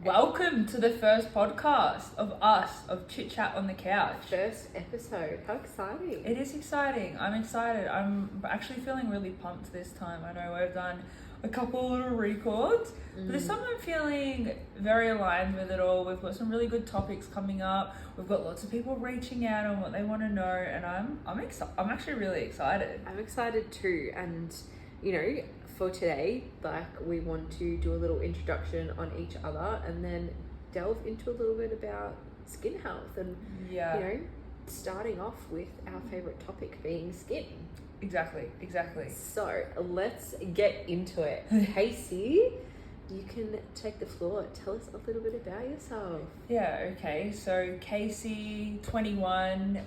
Welcome to the first podcast of us, of Chit Chat on the Couch. First episode. How exciting. It is exciting. I'm excited. I'm actually feeling really pumped this time. I know we've done a couple little records, but this time I'm feeling very aligned with it all. We've got some really good topics coming up. We've got lots of people reaching out on what they want to know, and I'm actually really excited. I'm excited too. And, for today, we want to do a little introduction on each other and then delve into a little bit about skin health and, starting off with our favorite topic being skin. Exactly. So let's get into it. Casey, you can take the floor. Tell us a little bit about yourself. Yeah, okay. So Casey, 21,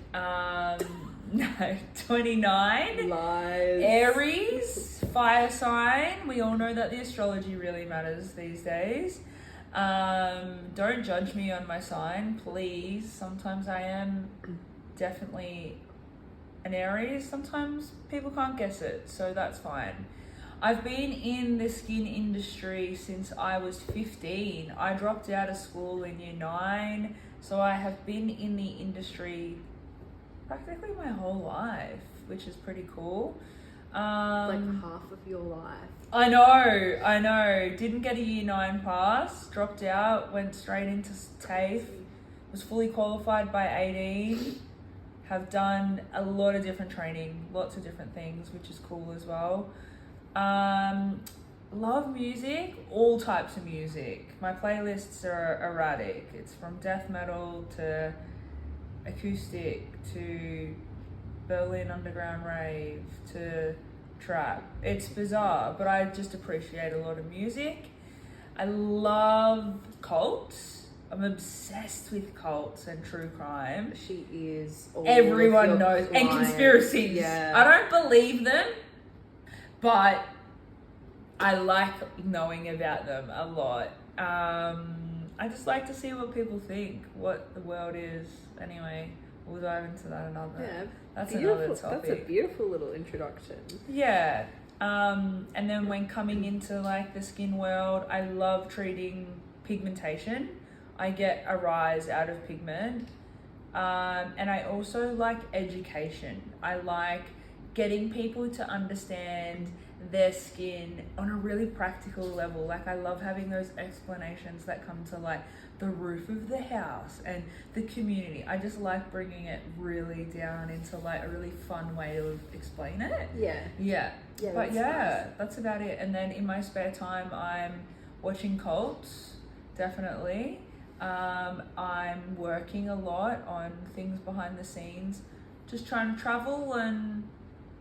29. Lies. Aries, fire sign. We all know that the astrology really matters these days. Don't judge me on my sign, please. Sometimes I am definitely an Aries. Sometimes people can't guess it, so that's fine. I've been in the skin industry since I was 15. I dropped out of school in year 9, so I have been in the industry practically my whole life, which is pretty cool. Like half of your life. I know. Didn't get a year 9 pass, dropped out, went straight into TAFE, was fully qualified by 18, have done a lot of different training, lots of different things, which is cool as well. Love music, all types of music. My playlists are erratic. It's from death metal to acoustic to Berlin underground rave to trap. It's bizarre, but I just appreciate a lot of music. I love cults. I'm obsessed with cults and true crime. She is. Everyone knows. And conspiracies. Yeah. I don't believe them, but I like knowing about them a lot. I just like to see what people think, what the world is. Anyway, we'll dive into that That's another topic. That's a beautiful little introduction. Yeah. And then when coming into the skin world, I love treating pigmentation. I get a rise out of pigment. And I also like education. I like getting people to understand their skin on a really practical level. I love having those explanations that come to the roof of the house and the community. I just like bringing it really down into a really fun way to explain it. Yeah. But nice. That's about it. And then in my spare time, I'm watching cults, definitely. I'm working a lot on things behind the scenes, just trying to travel and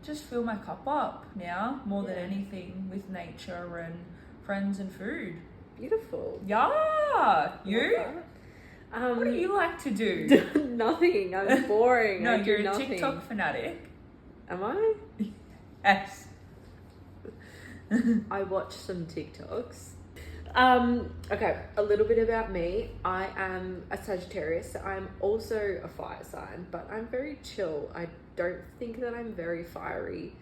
just fill my cup up now more than anything with nature and friends and food. Beautiful. Yeah. You? What do you like to do? Nothing. I'm boring. No, you're nothing. a TikTok fanatic. Am I? Yes. I watch some TikToks. Okay, a little bit about me. I am a Sagittarius. So I'm also a fire sign, but I'm very chill. I don't think that I'm very fiery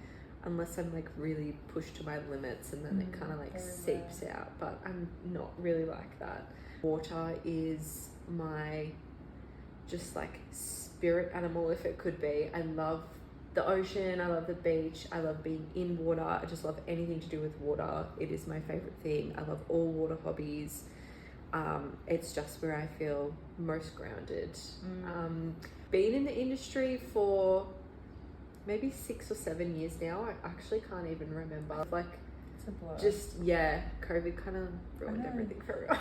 unless I'm really pushed to my limits, and then it kind of seeps out, but I'm not really like that. Water is my just spirit animal, if it could be. I love the ocean, I love the beach, I love being in water, I just love anything to do with water. It is my favorite thing. I love all water hobbies. It's just where I feel most grounded. Been in the industry for maybe 6 or 7 years now. I actually can't even remember. It's a blur. COVID kind of ruined everything for everyone.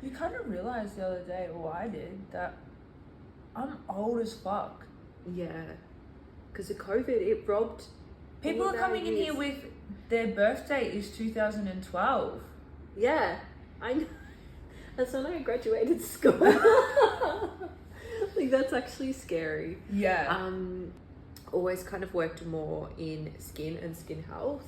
You kind of realised the other day, or I did, that I'm old as fuck. Yeah. Because of COVID, it robbed. People are coming in here with their birthday is 2012. Yeah, I know. That's when I graduated school. That's actually scary. Yeah. Always kind of worked more in skin and skin health.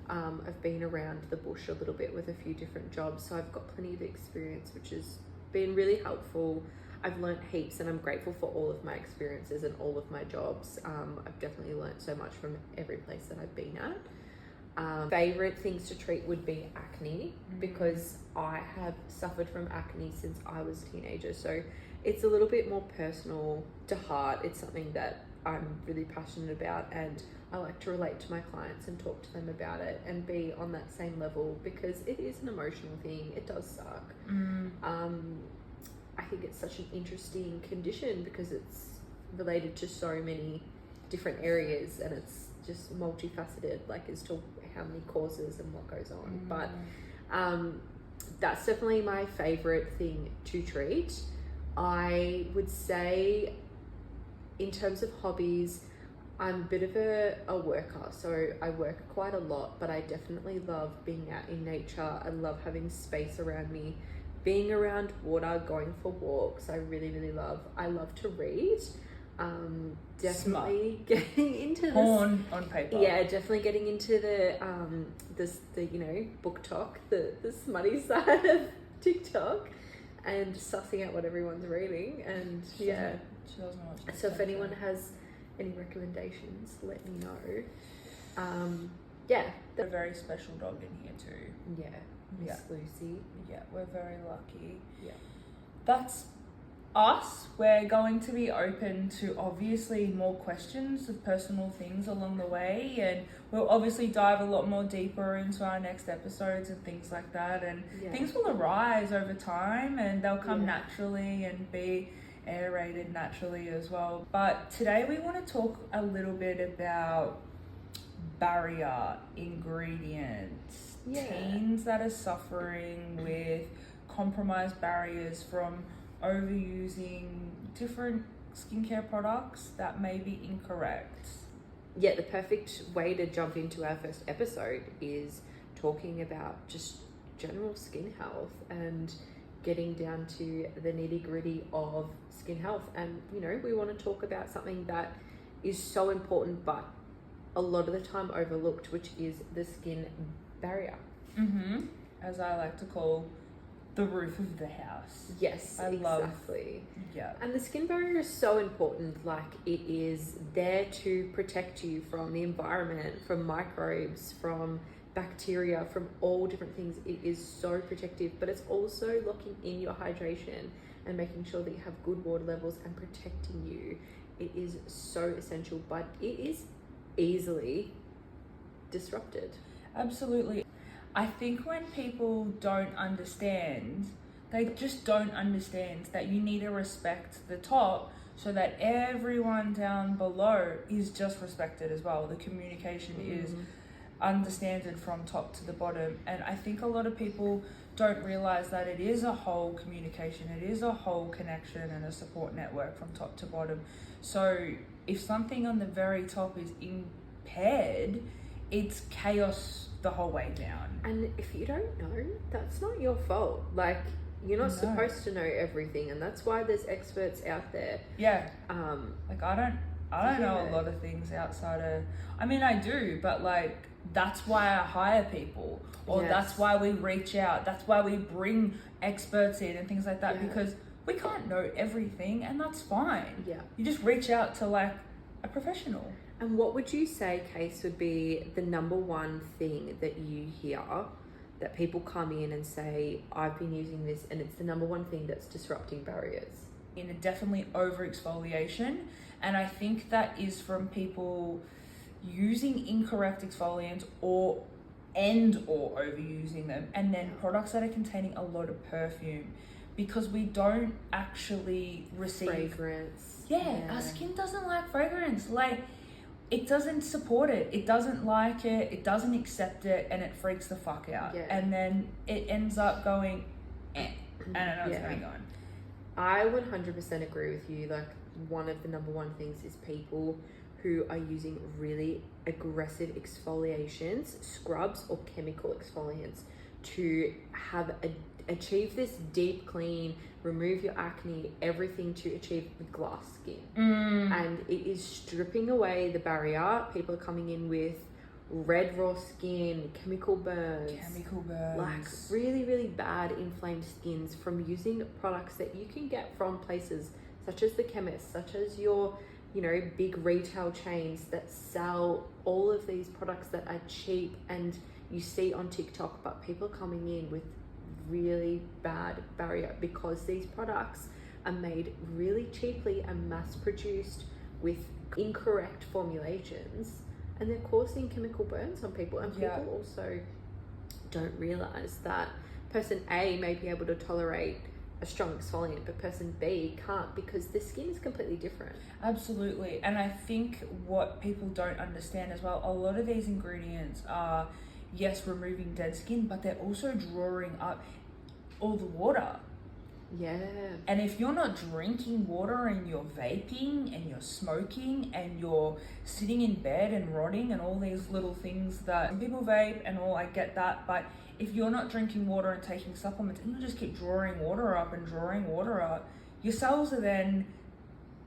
I've been around the bush a little bit with a few different jobs, so I've got plenty of experience, which has been really helpful. I've learnt heaps, and I'm grateful for all of my experiences and all of my jobs. I've definitely learnt so much from every place that I've been at. Favorite things to treat would be acne, because I have suffered from acne since I was a teenager. So it's a little bit more personal to heart. It's something that I'm really passionate about, and I like to relate to my clients and talk to them about it and be on that same level, because it is an emotional thing. It does suck. I think it's such an interesting condition because it's related to so many different areas, and it's just multifaceted, like as to how many causes and what goes on. But that's definitely my favorite thing to treat. I would say in terms of hobbies, I'm a bit of a worker, so I work quite a lot, but I definitely love being out in nature. I love having space around me, being around water, going for walks. I really love. I love to read. Definitely getting into this porn on paper. Yeah, definitely getting into the book talk, the smutty side of TikTok, and sussing out what everyone's reading. And She doesn't watch so if anyone has any recommendations, let me know. A very special dog in here too. Miss Lucy. Yeah, we're very lucky. Yeah. That's us. We're going to be open to obviously more questions of personal things along the way, and we'll obviously dive a lot more deeper into our next episodes and things like that, and things will arise over time and they'll come naturally and be aerated naturally as well. But today we want to talk a little bit about barrier ingredients, teens that are suffering with compromised barriers from overusing different skincare products that may be incorrect. Yeah, the perfect way to jump into our first episode is talking about just general skin health and getting down to the nitty-gritty of skin health. And we want to talk about something that is so important but a lot of the time overlooked, which is the skin barrier. As I like to call the roof of the house. Yes, exactly. Yeah. And the skin barrier is so important. Like, it is there to protect you from the environment, from microbes, from bacteria, from all different things. It is so protective, but it's also locking in your hydration and making sure that you have good water levels and protecting you. It is so essential, but it is easily disrupted. Absolutely. I think when people don't understand, they just don't understand that you need to respect the top so that everyone down below is just respected as well. The communication is understood from top to the bottom. And I think a lot of people don't realize that it is a whole communication, it is a whole connection and a support network from top to bottom. So if something on the very top is impaired, it's chaos the whole way down. And if you don't know, that's not your fault. Like, you're not supposed to know everything, and that's why there's experts out there. Yeah. Like I don't know a lot of things outside of, I mean I do, but like that's why I hire people, or that's why we reach out, that's why we bring experts in and things like that, because we can't know everything, and that's fine. Yeah. You just reach out to like a professional. And what would you say, Case, would be the number one thing that you hear that people come in and say, I've been using this, and it's the number one thing that's disrupting barriers? Definitely over exfoliation, and I think that is from people using incorrect exfoliants or overusing them, and then products that are containing a lot of perfume, because we don't actually receive fragrance. Our skin doesn't like fragrance. Like, it doesn't support it, it doesn't like it, it doesn't accept it, and it freaks the fuck out. And then it ends up going and I don't know what's going on. I 100% agree with you. Like, one of the number one things is people who are using really aggressive exfoliations, scrubs or chemical exfoliants, to achieve this deep clean, remove your acne, everything to achieve the glass skin. And it is stripping away the barrier. People are coming in with red raw skin, chemical burns, like really, really bad inflamed skins from using products that you can get from places such as the chemist, such as your you know, big retail chains that sell all of these products that are cheap and you see on TikTok, but people are coming in with really bad barrier because these products are made really cheaply and mass produced with incorrect formulations, and they're causing chemical burns on people. And people also don't realize that person A may be able to tolerate a strong exfoliant, but person B can't, because the skin is completely different. Absolutely. And I think what people don't understand as well, a lot of these ingredients are, yes, removing dead skin, but they're also drawing up all the water. Yeah. And if you're not drinking water and you're vaping and you're smoking and you're sitting in bed and rotting and all these little things that people vape and all, I get that, but if you're not drinking water and taking supplements and you just keep drawing water up, your cells are then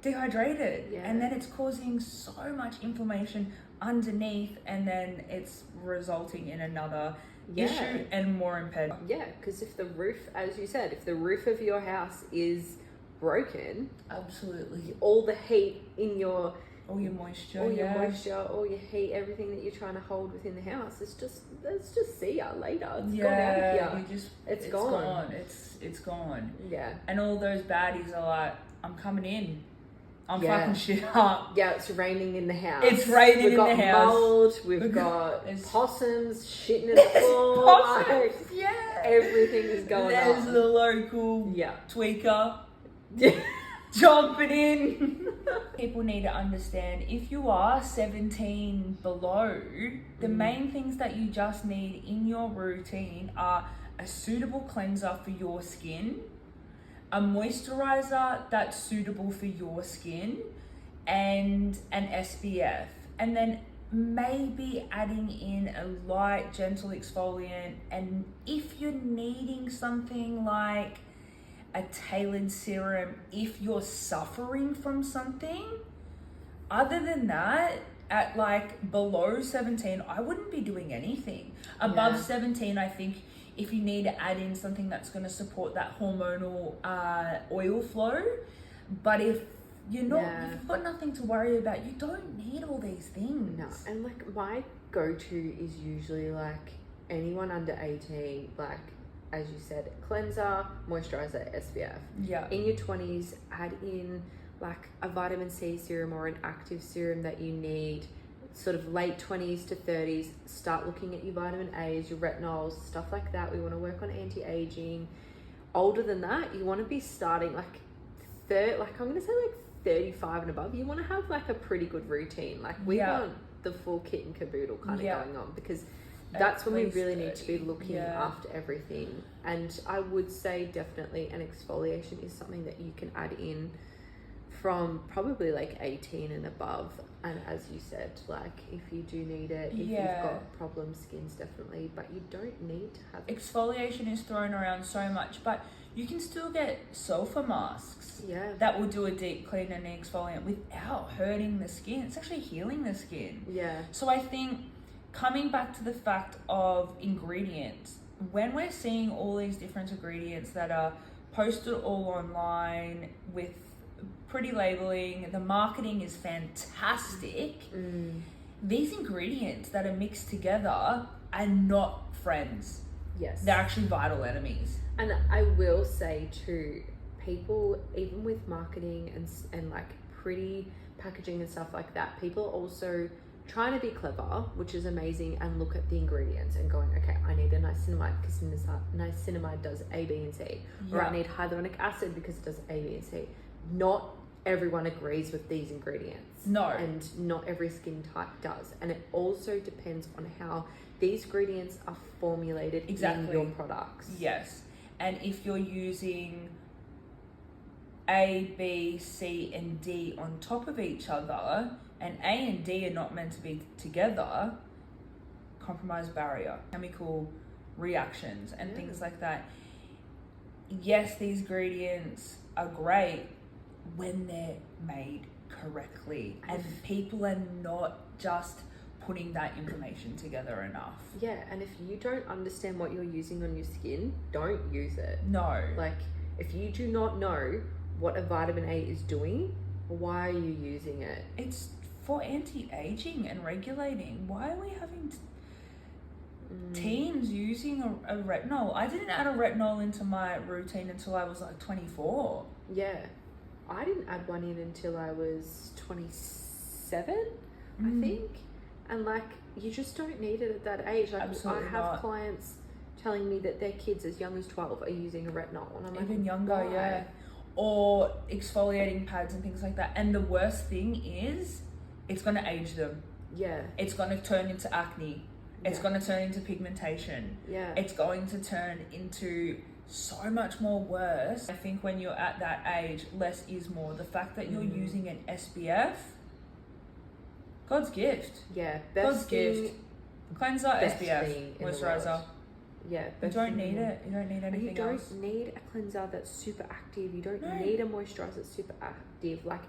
dehydrated. Yeah. And then it's causing so much inflammation underneath, and then it's resulting in another issue and more impediment. Yeah, because if the roof, as you said, if the roof of your house is broken, absolutely, all the heat in your, all your moisture, all your heat, everything that you're trying to hold within the house, let's just see ya later. It's gone out of here. It's gone. It's gone. Yeah. And all those baddies are like, I'm coming in. I'm fucking shit up. Yeah, it's raining in the house. It's raining in the house. We've got mold. We've got possums shitting in the floor. Possums, everything is going on. There's the local tweaker jumping in. People need to understand, if you are 17 below, the main things that you just need in your routine are a suitable cleanser for your skin, a moisturizer that's suitable for your skin, and an SPF. And then maybe adding in a light, gentle exfoliant. And if you're needing something like a tailored serum, if you're suffering from something, other than that, at like below 17, I wouldn't be doing anything. Above 17, I think if you need to add in something that's going to support that hormonal oil flow. But if you're not, you've got nothing to worry about, you don't need all these things. No, and like my go-to is usually like anyone under 18, like as you said, cleanser, moisturizer, SPF. Yeah. In your 20s, add in like a vitamin C serum or an active serum that you need. Sort of late 20s to 30s, start looking at your vitamin A's, your retinols, stuff like that. We want to work on anti-aging. Older than that, you want to be starting like I'm going to say like 35 and above. You want to have like a pretty good routine. Like we want the full kit and caboodle kind of going on, because that's when we really need to be looking after everything. And I would say definitely an exfoliation is something that you can add in from probably like 18 and above. And as you said, like if you do need it, if you've got problem skins, definitely, but you don't need to have exfoliation is thrown around so much, but you can still get sulfur masks that will do a deep clean and exfoliant without hurting the skin. It's actually healing the skin. So I think coming back to the fact of ingredients, when we're seeing all these different ingredients that are posted all online with pretty labeling, the marketing is fantastic. These ingredients that are mixed together are not friends. They're actually vital enemies. And I will say too, people, even with marketing and like pretty packaging and stuff like that, people are also trying to be clever, which is amazing, and look at the ingredients and going, okay, I need a niacinamide because niacinamide does A, B, and C. Or I need hyaluronic acid because it does A, B, and C. Not everyone agrees with these ingredients. No. And not every skin type does. And it also depends on how these ingredients are formulated in your products. Yes. And if you're using A, B, C, and D on top of each other, and A and D are not meant to be together, compromised barrier, chemical reactions, and things like that. Yes, these ingredients are great when they're made correctly, and people are not just putting that information together enough. And if you don't understand what you're using on your skin, don't use it. No. Like if you do not know what a vitamin A is doing, Why are you using it? It's for anti-aging and regulating. Why are we having teens using a retinol? I didn't add a retinol into my routine until I was like 24. Yeah. I didn't add one in until I was 27, I think. And like, you just don't need it at that age. Like, Absolutely I have not. clients telling me that their kids as young as 12 are using a retinol. And I'm like, Even younger, why? yeah. Or exfoliating pads and things like that. And the worst thing is, it's going to age them. Yeah. It's going to turn into acne. It's Yeah. going to turn into pigmentation. Yeah. It's going to turn into so much more worse. I think when you're at that age, less is more. The fact that you're using an SPF, God's gift. Yeah. God's gift. Cleanser, best SPF, thing in the moisturizer. world. Yeah. You best don't thing in need the world. it. You don't need And you anything don't else. need a cleanser that's super active. You don't No. need a moisturizer that's super active. Like,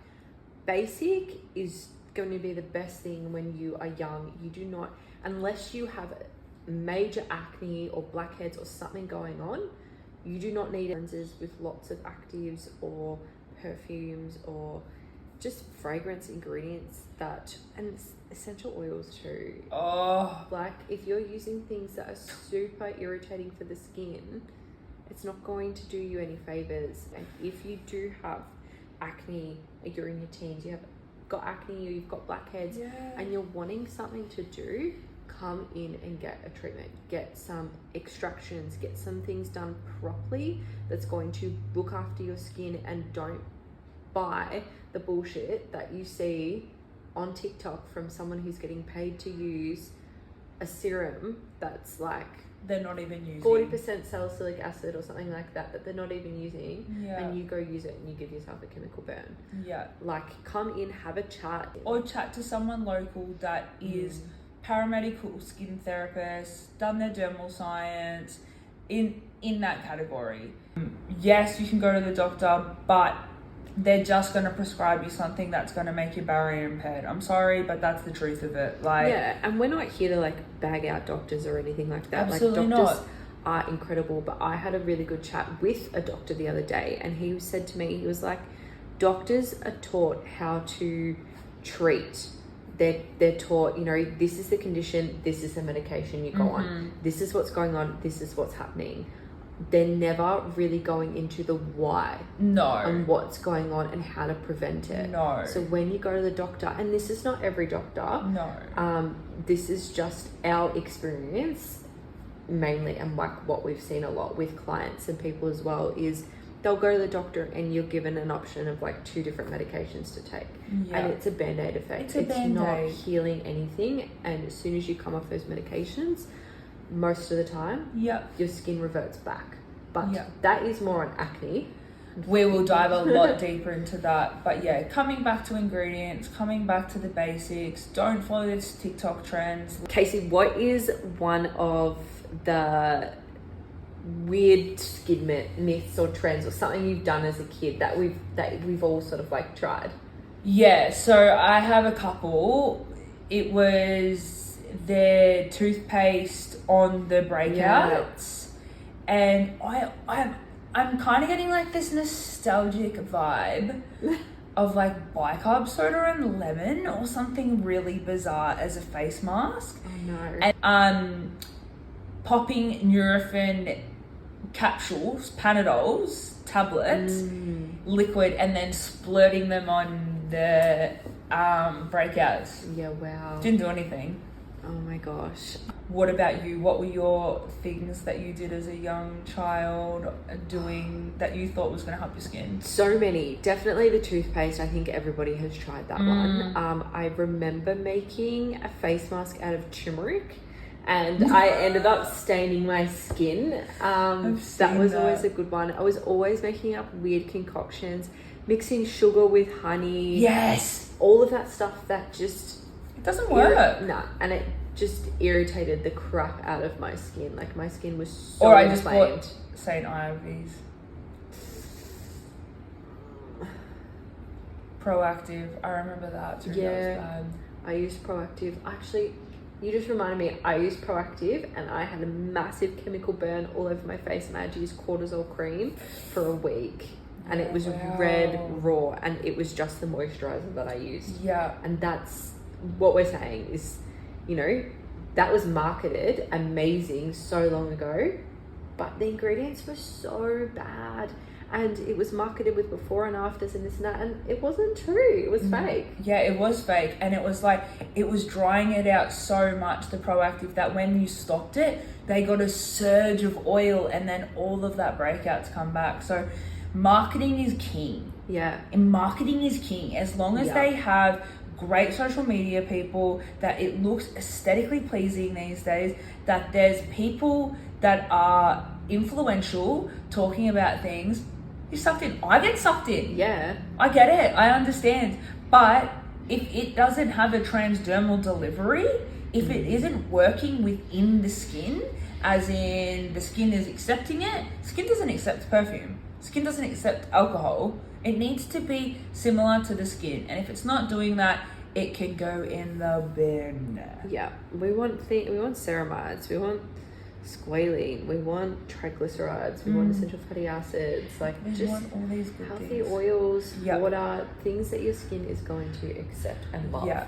basic is going to be the best thing when you are young. You do not, unless you have major acne or blackheads or something going on, you do not need cleansers with lots of actives or perfumes or just fragrance ingredients and essential oils too. Oh, Like, if you're using things that are super irritating for the skin, it's not going to do you any favors. And if you do have acne, you're in your teens, you have got acne or you've got blackheads, yeah. and you're wanting something to do, come in and get a treatment, get some extractions, get some things done properly that's going to look after your skin, and don't buy the bullshit that you see on TikTok from someone who's getting paid to use a serum that's like They're not even using 40% salicylic acid or something like that they're not even using, Yeah. and you go use it and you give yourself a chemical burn. Yeah. Like, come in, have a chat. Or chat to someone local that is paramedical skin therapist, done their dermal science, in that category. Yes, you can go to the doctor, but they're just going to prescribe you something that's going to make your barrier impaired. I'm sorry, but that's the truth of it. Like, Yeah, and we're not here to like bag out doctors or anything like that. Absolutely like, doctors not. are incredible, but I had a really good chat with a doctor the other day, and he said to me, he was like, doctors are taught how to treat. They're taught, this is the condition, this is the medication you go on, this is what's going on, this is what's happening. They're never really going into the why No. and what's going on and how to prevent it. No. So when you go to the doctor, and this is not every doctor, No. this is just our experience mainly, and like what we've seen a lot with clients and people as well, is they'll go to the doctor and you're given an option of like 2 different medications to take. Yeah. And it's a band-aid effect. It's a Band-Aid. Not healing anything. And as soon as you come off those medications, most of the time, Yep. your skin reverts back. But Yeah. that is more on acne. We will dive a lot deeper into that. But yeah, coming back to ingredients, coming back to the basics, don't follow this TikTok trends. Casey, what is one of the weird skin myths or trends or something you've done as a kid that we've all sort of like tried? Yeah, so I have a couple. It was their toothpaste on the breakouts. And I'm kind of getting like this nostalgic vibe of like bicarb soda and lemon or something really bizarre as a face mask. Oh no. And popping Nurofen capsules, Panadols, tablets, liquid, and then splurting them on the breakouts. Yeah, wow. Didn't do anything. Oh my gosh. What about you? What were your things that you did as a young child doing that you thought was going to help your skin? So many. Definitely the toothpaste. I think everybody has tried that one. I remember making a face mask out of turmeric, and I ended up staining my skin. That was always a good one. I was always making up weird concoctions, mixing sugar with honey. Yes. All of that stuff that just... It doesn't work. No, and it just irritated the crap out of my skin. Like, my skin was so Or I just inflamed. bought St. Ivy's. Proactive. I remember that too. Yeah. That was bad. I used Proactive. Actually, you just reminded me, I used Proactive and I had a massive chemical burn all over my face, and I had to use cortisol cream for a week. and it was red raw, and it was just the moisturizer that I used. Yeah. And that's what we're saying is, you know, that was marketed amazing so long ago, but the ingredients were so bad. And it was marketed with before and afters and this and that, and it wasn't true. It was fake. Yeah, it was fake. And it was like, it was drying it out so much, the Proactive, that when you stopped it, they got a surge of oil, and then all of that breakouts come back. So marketing is king. Yeah. And marketing is king. As long as they have great social media people, that it looks aesthetically pleasing these days, that there's people that are influential talking about things, you're sucked in. I get sucked in. Yeah. I get it. I understand. But if it doesn't have a transdermal delivery, if it isn't working within the skin, as in the skin is accepting it, skin doesn't accept perfume. Skin doesn't accept alcohol. It needs to be similar to the skin. And if it's not doing that, it can go in the bin. Yeah. We want ceramides. We want squalene. We want triglycerides. We want essential fatty acids. Like, We just want all these good healthy things. oils, Yep. water, things that your skin is going to accept and love. Yeah.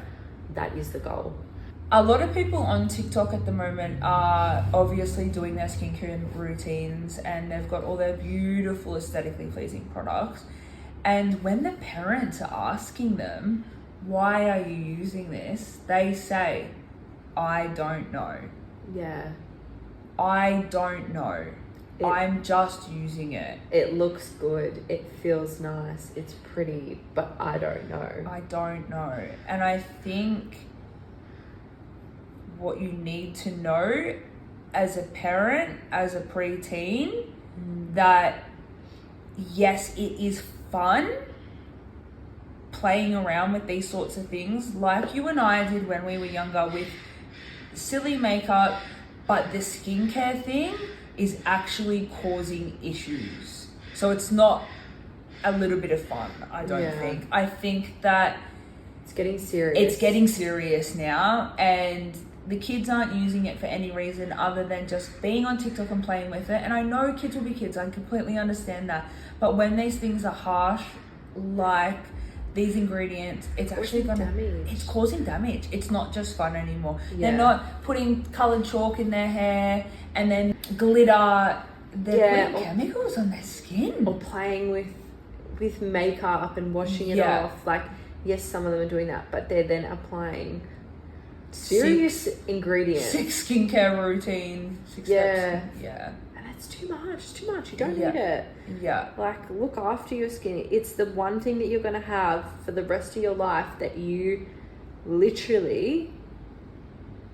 That is the goal. A lot of people on TikTok at the moment are obviously doing their skincare routines, and they've got all their beautiful, aesthetically pleasing products. And when the parents are asking them, why are you using this? They say, I don't know. Yeah. I don't know. I'm just using it. It looks good. It feels nice. It's pretty, but I don't know. I don't know. And I think what you need to know as a parent, as a preteen, that yes, it is fun playing around with these sorts of things, like you and I did when we were younger with silly makeup, but the skincare thing is actually causing issues. So it's not a little bit of fun, I don't think. I think that it's getting serious. It's getting serious now, and the kids aren't using it for any reason other than just being on TikTok and playing with it. And I know kids will be kids, I completely understand that. But when these things are harsh, like these ingredients, it's actually it's causing damage. It's not just fun anymore. They're not putting coloured chalk in their hair and then glitter. They're putting chemicals on their skin. Or playing with makeup and washing it off. Like, yes, some of them are doing that, but they're then applying serious ingredients. 6 skincare routines. 6 steps. Yeah. It's too much. You don't need it. Yeah. Like, look after your skin. It's the one thing that you're going to have for the rest of your life that you literally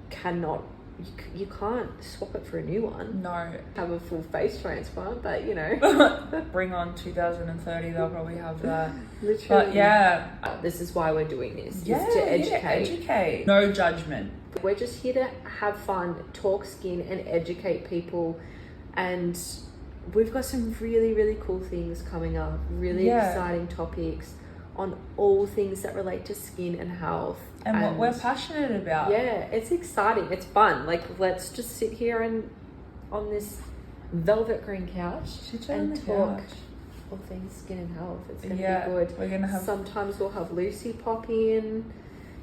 cannot, you can't swap it for a new one. No. Have a full face transplant, but you know. Bring on 2030, they'll probably have that. Literally. But yeah. This is why we're doing this. Yeah, is to educate. No judgment. We're just here to have fun, talk skin, and educate people. And we've got some really, really cool things coming up, really exciting topics on all things that relate to skin and health. And what we're passionate about. Yeah, it's exciting. It's fun. Like, let's just sit here and on this velvet green couch and talk all things skin and health. It's going to be good. We're going to have... Sometimes we'll have Lucy pop in.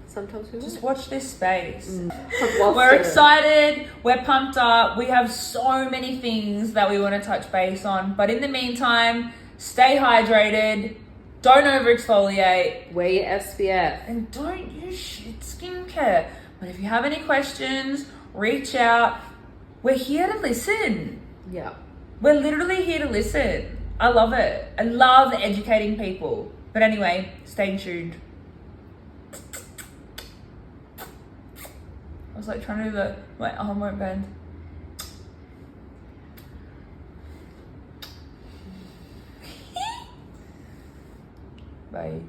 Sometimes we just watch this space. We're excited. We're pumped up. We have so many things that we want to touch base on. But in the meantime, stay hydrated. Don't over exfoliate. Wear your SPF. And don't use shit skincare. But if you have any questions, reach out. We're here to listen. Yeah. We're literally here to listen. I love it. I love educating people. But anyway, stay tuned. I was like trying to do my arm won't bend. Bye.